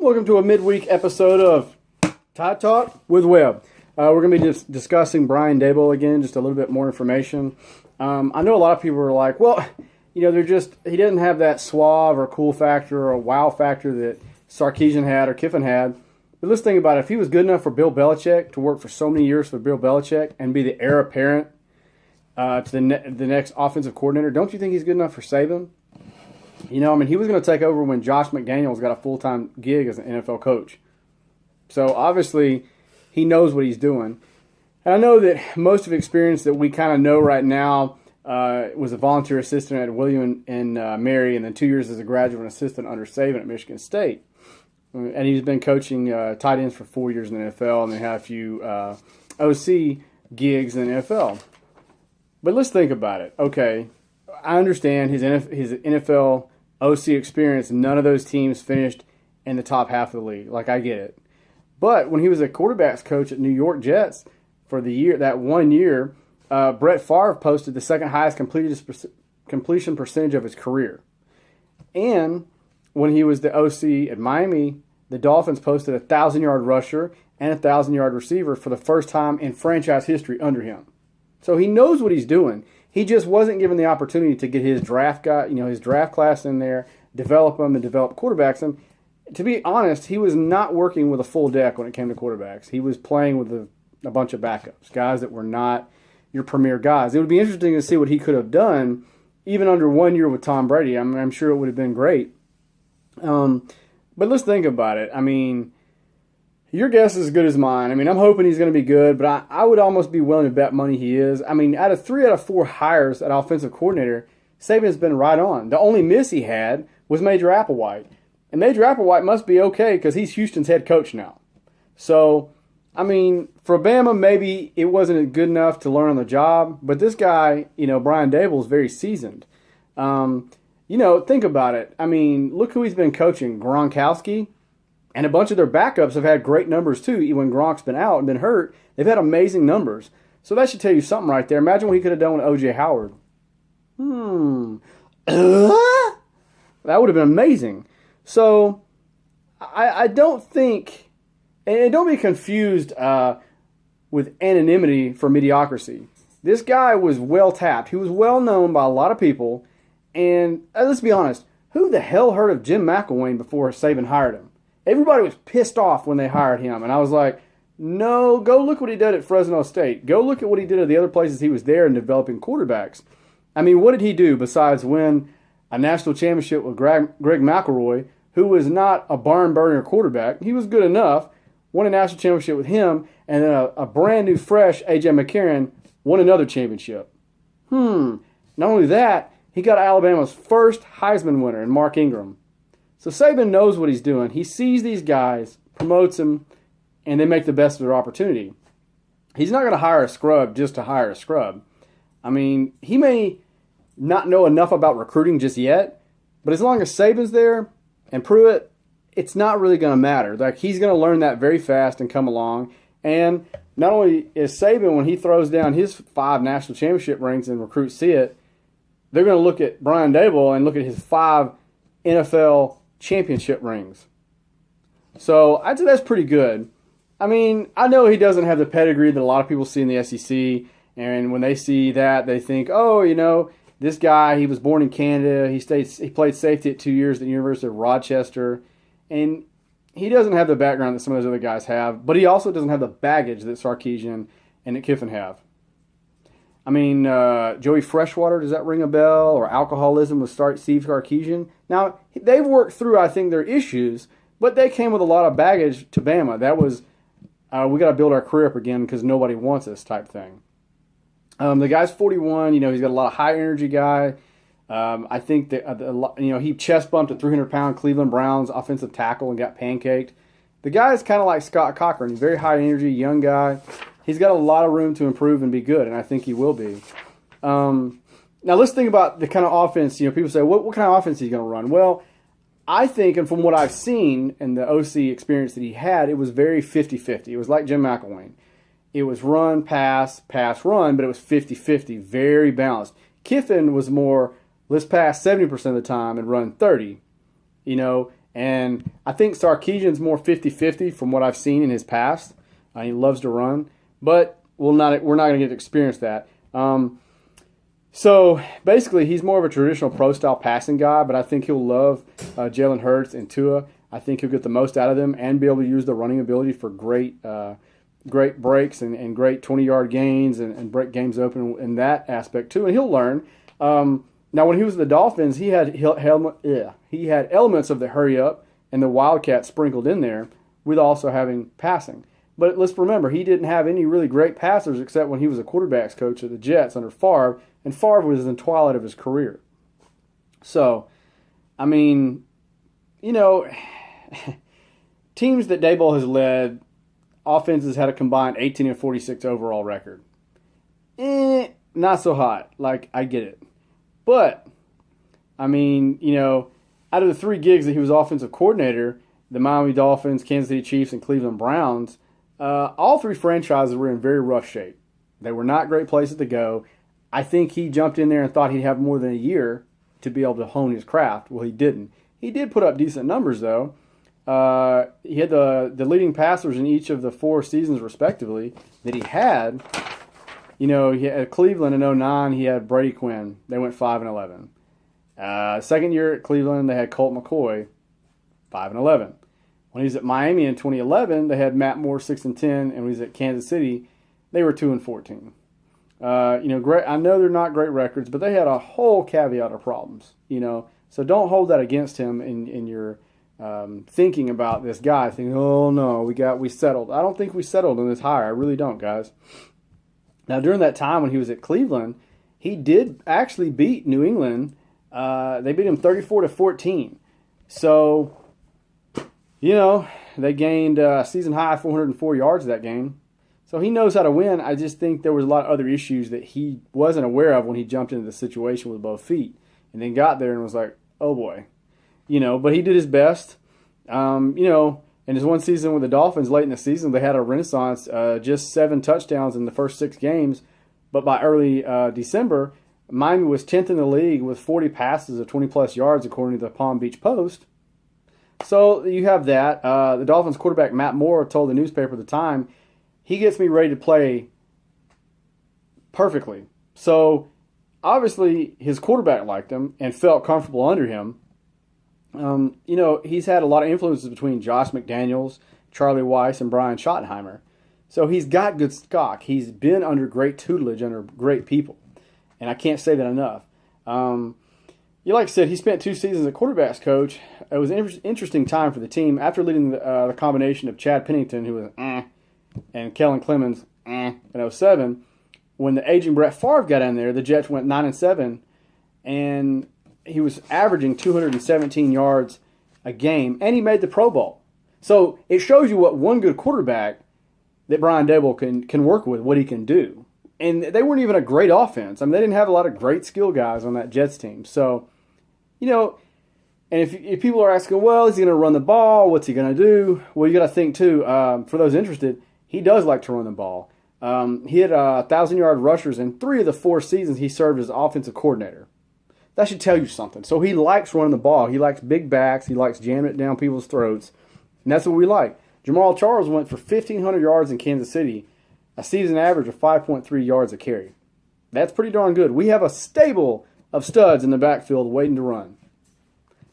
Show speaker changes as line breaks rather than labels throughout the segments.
Welcome to a midweek episode of Tide Talk with Webb. We're going to be just discussing Brian Daboll again, just a little bit more information. I know a lot of people are like, well, he didn't have that suave or cool factor or wow factor that Sarkisian had or Kiffin had. But let's think about it. If he was good enough for Bill Belichick to work for so many years for Bill Belichick and be the heir apparent to the next offensive coordinator, don't you think he's good enough for Saban? He was going to take over when Josh McDaniels got a full-time gig as an NFL coach. So, obviously, he knows what he's doing. And I know that most of the experience that we kind of know right now was a volunteer assistant at William and Mary, and then 2 years as a graduate assistant under Saban at Michigan State. And he's been coaching tight ends for 4 years in the NFL, and then had a few OC gigs in the NFL. But let's think about it. Okay, I understand his NFL OC experience. None of those teams finished in the top half of the league. Like, I get it. But when he was a quarterbacks coach at New York Jets for that 1 year, Brett Favre posted the second highest completion percentage of his career. And when he was the OC at Miami, the Dolphins posted a 1,000-yard rusher and a 1,000-yard receiver for the first time in franchise history under him. So he knows what he's doing. He just wasn't given the opportunity to get his draft class in there, develop them, and develop quarterbacks. And to be honest, he was not working with a full deck when it came to quarterbacks. He was playing with a bunch of backups, guys that were not your premier guys. It would be interesting to see what he could have done, even under 1 year with Tom Brady. I'm sure it would have been great. But let's think about it. Your guess is as good as mine. I'm hoping he's going to be good, but I would almost be willing to bet money he is. Out of 3 out of 4 hires at offensive coordinator, Saban's been right on. The only miss he had was Major Applewhite. And Major Applewhite must be okay because he's Houston's head coach now. So, for Bama, maybe it wasn't good enough to learn on the job, but this guy, Brian Daboll, is very seasoned. Think about it. Look who he's been coaching. Gronkowski. And a bunch of their backups have had great numbers too. Even when Gronk's been out and been hurt, they've had amazing numbers. So that should tell you something right there. Imagine what he could have done with O.J. Howard. That would have been amazing. So I don't think, and don't be confused with anonymity for mediocrity. This guy was well tapped. He was well known by a lot of people. And let's be honest, who the hell heard of Jim McElwain before Saban hired him? Everybody was pissed off when they hired him. And I was like, no, go look what he did at Fresno State. Go look at what he did at the other places he was there in developing quarterbacks. What did he do besides win a national championship with Greg McElroy, who was not a barn-burner quarterback? He was good enough, won a national championship with him, and then a brand-new, fresh A.J. McCarron won another championship. Not only that, he got Alabama's first Heisman winner in Mark Ingram. So Saban knows what he's doing. He sees these guys, promotes them, and they make the best of their opportunity. He's not going to hire a scrub just to hire a scrub. He may not know enough about recruiting just yet, but as long as Saban's there and Pruitt, it's not really going to matter. Like, he's going to learn that very fast and come along. And not only is Saban, when he throws down his 5 national championship rings and recruits see it, they're going to look at Brian Daboll and look at his 5 NFL championship rings. So I'd say that's pretty good. I know he doesn't have the pedigree that a lot of people see in the SEC, and when they see that, they think, this guy, he was born in Canada, he played safety at 2 years at the University of Rochester, and he doesn't have the background that some of those other guys have, but he also doesn't have the baggage that Sarkisian and that Kiffin have. Joey Freshwater, does that ring a bell? Or alcoholism with Steve Sarkisian? Now, they've worked through, I think, their issues, but they came with a lot of baggage to Bama. That was, we got to build our career up again because nobody wants us type thing. The guy's 41. He's got a lot of high-energy guy. I think that, he chest bumped a 300-pound Cleveland Browns offensive tackle and got pancaked. The guy is kind of like Scott Cochran. He's very high-energy, young guy. He's got a lot of room to improve and be good, and I think he will be. Now, let's think about the kind of offense. People say, what kind of offense is he going to run? Well, I think, and from what I've seen and the OC experience that he had, it was very 50-50. It was like Jim McElwain. It was run, pass, pass, run, but it was 50-50, very balanced. Kiffin was more, let's pass 70% of the time and run 30, And I think Sarkisian's more 50-50 from what I've seen in his past. He loves to run, but we're not going to get to experience that. So basically, he's more of a traditional pro-style passing guy, but I think he'll love Jalen Hurts and Tua. I think he'll get the most out of them and be able to use the running ability for great breaks and great 20-yard gains and break games open in that aspect too. And he'll learn. Now, when he was with the Dolphins, he had elements of the hurry up and the Wildcat sprinkled in there with also having passing. But let's remember, he didn't have any really great passers except when he was a quarterbacks coach at the Jets under Favre, and Favre was in the twilight of his career. So, I mean, you know, teams that Daboll has led, offenses had a combined 18-46 overall record. Not so hot. Like, I get it. But, I mean, you know, out of the 3 gigs that he was offensive coordinator, the Miami Dolphins, Kansas City Chiefs, and Cleveland Browns, all 3 franchises were in very rough shape. They were not great places to go. I think he jumped in there and thought he'd have more than a year to be able to hone his craft. Well, he didn't. He did put up decent numbers, though. He had the leading passers in each of the 4 seasons, respectively, that he had. You know, he had Cleveland in 2009, he had Brady Quinn. They went 5-11. Second year at Cleveland, they had Colt McCoy, 5-11. When he was at Miami in 2011, they had Matt Moore, 6-10, and when he was at Kansas City, they were 2-14. You know, great. I know they're not great records, but they had a whole caveat of problems. You know, so don't hold that against him in your thinking about this guy. Thinking, oh no, we settled. I don't think we settled in this hire. I really don't, guys. Now, during that time when he was at Cleveland, he did actually beat New England. They beat him 34-14. So, you know, they gained season high 404 yards that game. So he knows how to win. I just think there was a lot of other issues that he wasn't aware of when he jumped into the situation with both feet, and then got there and was like, oh boy, you know. But he did his best. You know, in his one season with the Dolphins, late in the season, they had a renaissance. Just 7 touchdowns in the first 6 games, but by early December, Miami was 10th in the league with 40 passes of 20-plus yards, according to the Palm Beach Post. So you have that. The Dolphins quarterback Matt Moore told the newspaper at the time, he gets me ready to play perfectly. So obviously his quarterback liked him and felt comfortable under him. You know, he's had a lot of influences between Josh McDaniels, Charlie Weiss, and Brian Schottenheimer. So he's got good stock. He's been under great tutelage, under great people. And I can't say that enough. Like I said, he spent 2 seasons as quarterbacks coach. It was an interesting time for the team. After leading the combination of Chad Pennington, who was and Kellen Clemens in 2007, when the aging Brett Favre got in there, the Jets went 9-7, and he was averaging 217 yards a game, and he made the Pro Bowl. So it shows you what one good quarterback that Brian Daboll can work with, what he can do. And they weren't even a great offense. I mean, they didn't have a lot of great skill guys on that Jets team. So, you know, and if people are asking, well, is he going to run the ball? What's he going to do? Well, you got to think, too, for those interested, he does like to run the ball. He had 1,000-yard rushers in 3 of the 4 seasons he served as offensive coordinator. That should tell you something. So he likes running the ball. He likes big backs. He likes jamming it down people's throats. And that's what we like. Jamal Charles went for 1,500 yards in Kansas City, a season average of 5.3 yards a carry. That's pretty darn good. We have a stable of studs in the backfield waiting to run.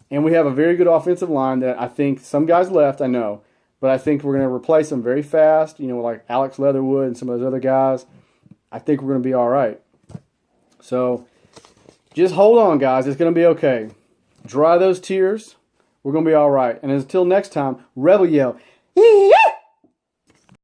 And we have a very good offensive line that I think some guys left, I know. But I think we're going to replace them very fast, you know, like Alex Leatherwood and some of those other guys. I think we're going to be all right. So just hold on, guys. It's going to be okay. Dry those tears. We're going to be all right. And until next time, Rebel Yell.